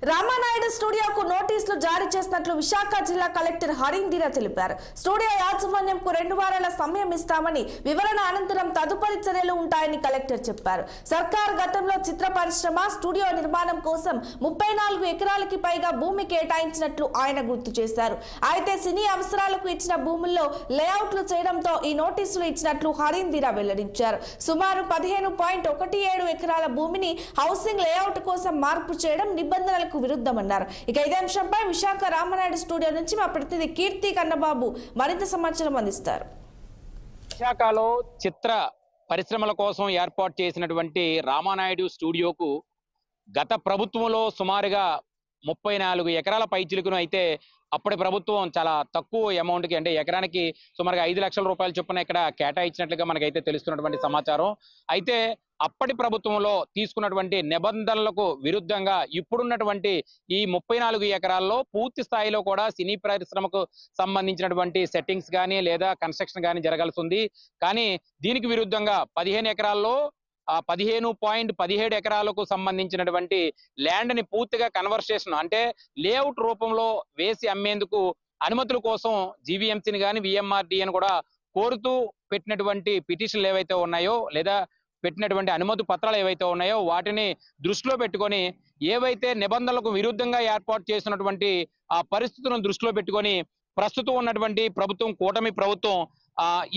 రామానాయుడు స్టూడియోకు నోటీసులు జారీ చేసినట్లు విశాఖ జిల్లా కలెక్టర్ హరీందీరా తెలిపారు. స్టూడియో యాజమాన్యంకు 2 వారాల సమయం ఇస్తామని, వివరణ అనంతరం తదుపరి చర్యలు ఉంటాయని కలెక్టర్ చెప్పారు. సర్కార్ గతంలో చిత్ర పరిశ్రమ స్టూడియో నిర్మాణం కోసం 34 ఎకరాలకి పైగా భూమి కేటాయించినట్లు ఆయన గుర్తు చేశారు. అయితే సినీ అవసరాలకు ఇచ్చిన భూముల్లో లేఅవుట్లు చేయడంతో ఈ నోటీసులు ఇచ్చినట్లు హరీందీరా వెల్లడించారు. సుమారు 15.17 ఎకరాల భూమిని హౌసింగ్ లేఅవుట్ కోసం మార్పు చేయడం నిబంధనలకు విరుద్ధమన్నారు. ఇక ఇదే అంశంపై విశాఖ రామానాయుడు స్టూడియో నుంచి మా ప్రతినిధి కీర్తి కన్నబాబు మరింత సమాచారం అందిస్తారు. విశాఖలో చిత్ర పరిశ్రమల కోసం ఏర్పాటు చేసినటువంటి రామానాయుడు స్టూడియోకు గత ప్రభుత్వంలో సుమారుగా 34 ఎకరాల పైచిలుకును అయితే అప్పటి ప్రభుత్వం చాలా తక్కువ అమౌంట్కి, అంటే ఎకరానికి సుమారుగా 5 లక్షల రూపాయల చొప్పున ఇక్కడ కేటాయించినట్లుగా మనకైతే తెలుస్తున్నటువంటి సమాచారం. అయితే అప్పటి ప్రభుత్వంలో తీసుకున్నటువంటి నిబంధనలకు విరుద్ధంగా ఇప్పుడున్నటువంటి ఈ 34 ఎకరాల్లో పూర్తి స్థాయిలో కూడా సినీ పరిశ్రమకు సంబంధించినటువంటి సెట్టింగ్స్ కానీ లేదా కన్స్ట్రక్షన్ కానీ జరగాల్సి ఉంది. కానీ దీనికి విరుద్ధంగా 15 ఎకరాల్లో 15.17 ఎకరాలకు సంబంధించినటువంటి ల్యాండ్ ని పూర్తిగా కన్వర్సేషన్ అంటే లేఅవుట్ రూపంలో వేసి అమ్మేందుకు అనుమతుల కోసం జీవీఎంసీని కానీ విఎంఆర్డీని కూడా కోరుతూ పెట్టినటువంటి పిటిషన్లు ఏవైతే ఉన్నాయో లేదా పెట్టినటువంటి అనుమతి పత్రాలు ఏవైతే ఉన్నాయో వాటిని దృష్టిలో పెట్టుకొని ఏవైతే నిబంధనలకు విరుద్ధంగా ఏర్పాటు చేసినటువంటి ఆ పరిస్థితులను దృష్టిలో పెట్టుకొని ప్రస్తుతం ఉన్నటువంటి ప్రభుత్వం, కూటమి ప్రభుత్వం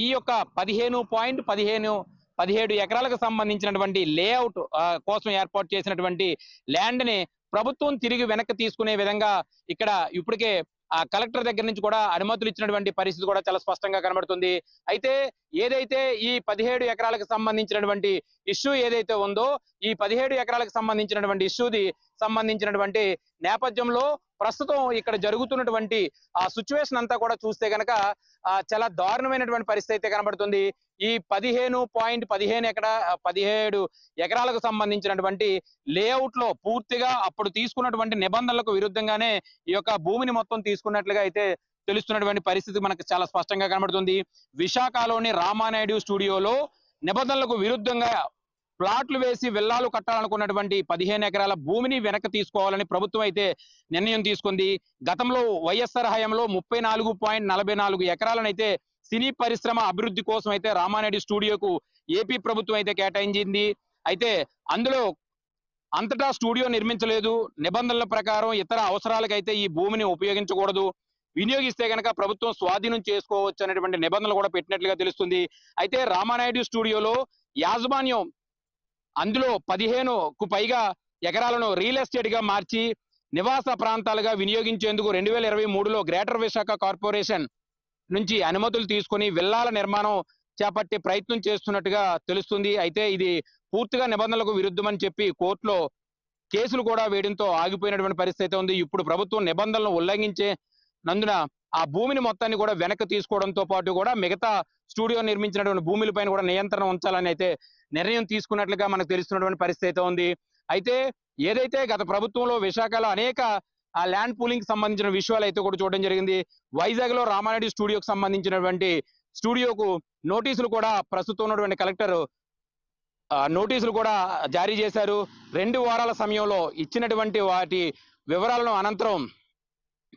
ఈ యొక్క 15.17 ఎకరాలకు సంబంధించినటువంటి లేఅవుట్ కోసం ఏర్పాటు చేసినటువంటి ల్యాండ్ ని ప్రభుత్వం తిరిగి వెనక్కి తీసుకునే విధంగా ఇక్కడ ఇప్పటికే కలెక్టర్ దగ్గర నుంచి కూడా అనుమతులు ఇచ్చినటువంటి పరిస్థితి కూడా చాలా స్పష్టంగా కనబడుతుంది. అయితే ఏదైతే ఈ 17 ఎకరాలకు సంబంధించినటువంటి ఇష్యూ ఏదైతే ఉందో ఈ 17 ఎకరాలకు సంబంధించినటువంటి ఇష్యూది సంబంధించినటువంటి నేపథ్యంలో ప్రస్తుతం ఇక్కడ జరుగుతున్నటువంటి ఆ సిచ్యువేషన్ అంతా కూడా చూస్తే కనుక చాలా దారుణమైనటువంటి పరిస్థితి అయితే కనబడుతుంది. ఈ 17 ఎకరాలకు సంబంధించినటువంటి లేఅవుట్ లో పూర్తిగా అప్పుడు తీసుకున్నటువంటి నిబంధనలకు విరుద్ధంగానే ఈ యొక్క భూమిని మొత్తం తీసుకున్నట్లుగా అయితే తెలుస్తున్నటువంటి పరిస్థితి మనకు చాలా స్పష్టంగా కనబడుతుంది. విశాఖలోని రామానాయుడు స్టూడియోలో నిబంధనలకు విరుద్ధంగా ప్లాట్లు వేసి విల్లాలు కట్టాలనుకున్నటువంటి 15 ఎకరాల భూమిని వెనక్కి తీసుకోవాలని ప్రభుత్వం అయితే నిర్ణయం తీసుకుంది. గతంలో వైఎస్ఆర్ హయాంలో 34.44 ఎకరాలను అయితే సినీ పరిశ్రమ అభివృద్ధి కోసం అయితే రామానాయుడు స్టూడియోకు ఏపీ ప్రభుత్వం అయితే కేటాయించింది. అయితే అందులో అంతటా స్టూడియో నిర్మించలేదు. నిబంధనల ప్రకారం ఇతర అవసరాలకైతే ఈ భూమిని ఉపయోగించకూడదు, వినియోగిస్తే కనుక ప్రభుత్వం స్వాధీనం చేసుకోవచ్చు అనేటువంటి నిబంధనలు కూడా పెట్టినట్లుగా తెలుస్తుంది. అయితే రామానాయుడు స్టూడియోలో యాజమాన్యం అందులో 15కు పైగా ఎకరాలను రియల్ ఎస్టేట్ గా మార్చి నివాస ప్రాంతాలుగా వినియోగించేందుకు 2023లో గ్రేటర్ విశాఖ కార్పొరేషన్ నుంచి అనుమతులు తీసుకుని విల్లాల నిర్మాణం చేపట్టే ప్రయత్నం చేస్తున్నట్టుగా తెలుస్తుంది. అయితే ఇది పూర్తిగా నిబంధనలకు విరుద్ధమని చెప్పి కోర్టులో కేసులు కూడా వేయడంతో ఆగిపోయినటువంటి పరిస్థితి ఉంది. ఇప్పుడు ప్రభుత్వం నిబంధనలను ఉల్లంఘించేనందున ఆ భూమిని మొత్తాన్ని కూడా వెనక్కి తీసుకోవడంతో పాటు కూడా మిగతా స్టూడియో నిర్మించినటువంటి భూములపైన కూడా నియంత్రణ ఉంచాలని అయితే నిర్ణయం తీసుకున్నట్లుగా మనకు తెలుస్తున్నటువంటి పరిస్థితి ఉంది. అయితే ఏదైతే గత ప్రభుత్వంలో విశాఖలో అనేక ల్యాండ్ పూలింగ్ సంబంధించిన విషయాలు అయితే కూడా చూడడం జరిగింది. వైజాగ్ లో రామానాయుడు స్టూడియోకి సంబంధించినటువంటి స్టూడియోకు నోటీసులు కూడా ప్రస్తుతం ఉన్నటువంటి కలెక్టర్ నోటీసులు కూడా జారీ చేశారు. 2 వారాల సమయంలో ఇచ్చినటువంటి వాటి వివరాలను అనంతరం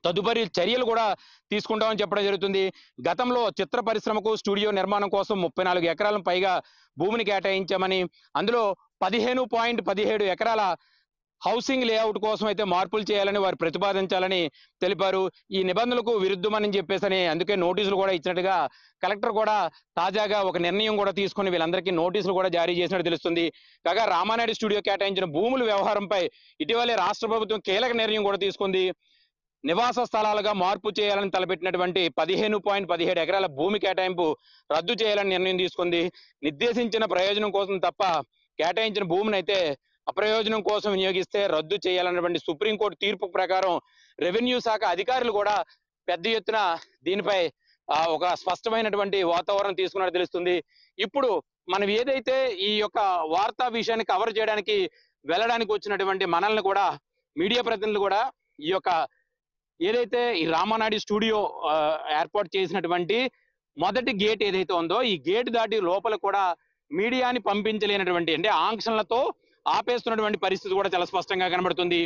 తదుపరి చర్యలు కూడా తీసుకుంటామని చెప్పడం జరుగుతుంది. గతంలో చిత్ర పరిశ్రమకు స్టూడియో నిర్మాణం కోసం 34 ఎకరాలను పైగా భూమిని కేటాయించామని, అందులో 15.17 ఎకరాల హౌసింగ్ లేఅవుట్ కోసం అయితే మార్పులు చేయాలని వారు ప్రతిపాదించాలని తెలిపారు. ఈ నిబంధనలకు విరుద్ధమని చెప్పేసి అందుకే నోటీసులు కూడా ఇచ్చినట్టుగా కలెక్టర్ కూడా తాజాగా ఒక నిర్ణయం కూడా తీసుకుని వీళ్ళందరికీ నోటీసులు కూడా జారీ చేసినట్టు తెలుస్తుంది. కాగా రామానాయుడు స్టూడియో కేటాయించిన భూముల వ్యవహారంపై ఇటీవలే రాష్ట్ర ప్రభుత్వం కీలక నిర్ణయం కూడా తీసుకుంది. నివాస స్థలాలుగా మార్పు చేయాలని తలపెట్టినటువంటి 15.17 ఎకరాల భూమి కేటాయింపు రద్దు చేయాలని నిర్ణయం తీసుకుంది. నిర్దేశించిన ప్రయోజనం కోసం తప్ప కేటాయించిన భూమిని అయితే అప్రయోజనం కోసం వినియోగిస్తే రద్దు చేయాలన్నటువంటి సుప్రీంకోర్టు తీర్పు ప్రకారం రెవెన్యూ శాఖ అధికారులు కూడా పెద్ద ఎత్తున దీనిపై ఒక స్పష్టమైనటువంటి వాతావరణం తీసుకున్నట్టు తెలుస్తుంది. ఇప్పుడు మనం ఏదైతే ఈ యొక్క వార్తా విషయాన్ని కవర్ చేయడానికి వెళ్ళడానికి వచ్చినటువంటి మనల్ని కూడా మీడియా ప్రతినిధులు కూడా ఈ యొక్క ఏదైతే ఈ రామానాయుడు స్టూడియో ఏర్పాటు చేసినటువంటి మొదటి గేట్ ఏదైతే ఉందో ఈ గేట్ దాటి లోపల కూడా మీడియాని పంపించలేనటువంటి అంటే ఆంక్షలతో ఆపేస్తున్నటువంటి పరిస్థితి కూడా చాలా స్పష్టంగా కనబడుతుంది.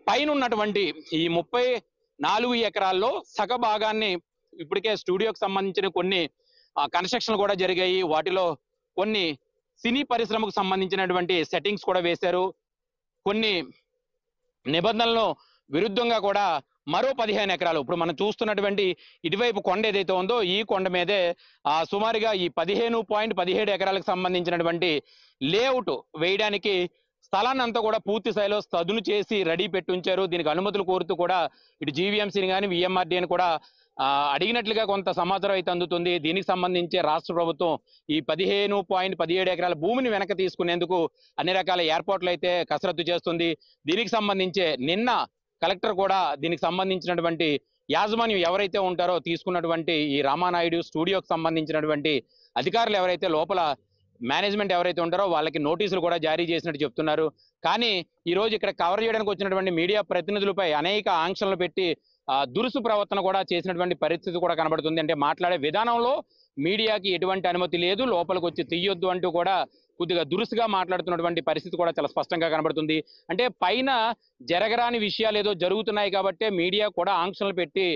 పైన ఉన్నటువంటి ఈ 34 ఎకరాల్లో సగ భాగాన్ని ఇప్పటికే స్టూడియోకి సంబంధించిన కొన్ని కన్స్ట్రక్షన్లు కూడా జరిగాయి. వాటిలో కొన్ని సినీ పరిశ్రమకు సంబంధించినటువంటి సెట్టింగ్స్ కూడా వేశారు. కొన్ని నిబంధనలను విరుద్ధంగా కూడా మరో 15 ఎకరాలు ఇప్పుడు మనం చూస్తున్నటువంటి ఇటువైపు కొండ ఏదైతే ఉందో ఈ కొండ మీదే సుమారుగా ఈ 15.17 ఎకరాలకు సంబంధించినటువంటి లేఅవుట్ వేయడానికి స్థలాన్ని అంతా కూడా పూర్తి స్థాయిలో సదును చేసి రెడీ పెట్టి ఉంచారు. దీనికి అనుమతులు కోరుతూ కూడా ఇటు జీవీఎంసీని కానీ విఎంఆర్డీని కూడా అడిగినట్లుగా కొంత సమాచారం అయితే అందుతుంది. దీనికి సంబంధించి రాష్ట్ర ప్రభుత్వం ఈ 15.17 ఎకరాల భూమిని వెనక తీసుకునేందుకు అన్ని రకాల ఏర్పాట్లు అయితే కసరత్తు చేస్తుంది. దీనికి సంబంధించి నిన్న కలెక్టర్ కూడా దీనికి సంబంధించినటువంటి యాజమాన్యం ఎవరైతే ఉంటారో తీసుకున్నటువంటి ఈ రామానాయుడు స్టూడియోకి సంబంధించినటువంటి అధికారులు ఎవరైతే లోపల మేనేజ్మెంట్ ఎవరైతే ఉంటారో వాళ్ళకి నోటీసులు కూడా జారీ చేసినట్టు చెప్తున్నారు. కానీ ఈ రోజు ఇక్కడ కవర్ చేయడానికి వచ్చినటువంటి మీడియా ప్రతినిధులపై అనేక ఆంక్షలు పెట్టి దురుసు ప్రవర్తన కూడా చేసినటువంటి పరిస్థితి కూడా కనబడుతుంది. అంటే మాట్లాడే విధానంలో మీడియాకి ఎటువంటి అనుమతి లేదు, లోపలికి వచ్చి తీయొద్దు అంటూ కూడా కొద్దిగా దురుసుగా మాట్లాడుతున్నటువంటి పరిస్థితి కూడా చాలా స్పష్టంగా కనబడుతుంది. అంటే పైన జరగరాని విషయాలు ఏదో జరుగుతున్నాయి కాబట్టి మీడియా కూడా ఆంక్షలు పెట్టి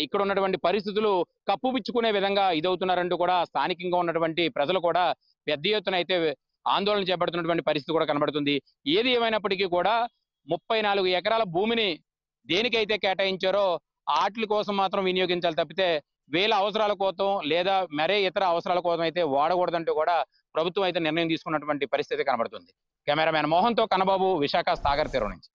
ఇక్కడ ఉన్నటువంటి పరిస్థితులు కప్పుపిచ్చుకునే విధంగా ఇదవుతున్నారంటూ కూడా స్థానికంగా ఉన్నటువంటి ప్రజలు కూడా పెద్ద ఎత్తున అయితే ఆందోళన చేపడుతున్నటువంటి పరిస్థితి కూడా కనబడుతుంది. ఏది ఏమైనప్పటికీ కూడా 34 ఎకరాల భూమిని దేనికైతే కేటాయించారో ఆటల కోసం మాత్రం వినియోగించాలి తప్పితే వేల అవసరాల కోసం లేదా మరే ఇతర అవసరాల కోసం అయితే వాడకూడదంటూ కూడా ప్రభుత్వం అయితే నిర్ణయం తీసుకున్నటువంటి పరిస్థితి కనబడుతుంది. కెమెరామ్యాన్ మోహన్తో కన్నబాబు, విశాఖ సాగర్ తీరం నుంచి.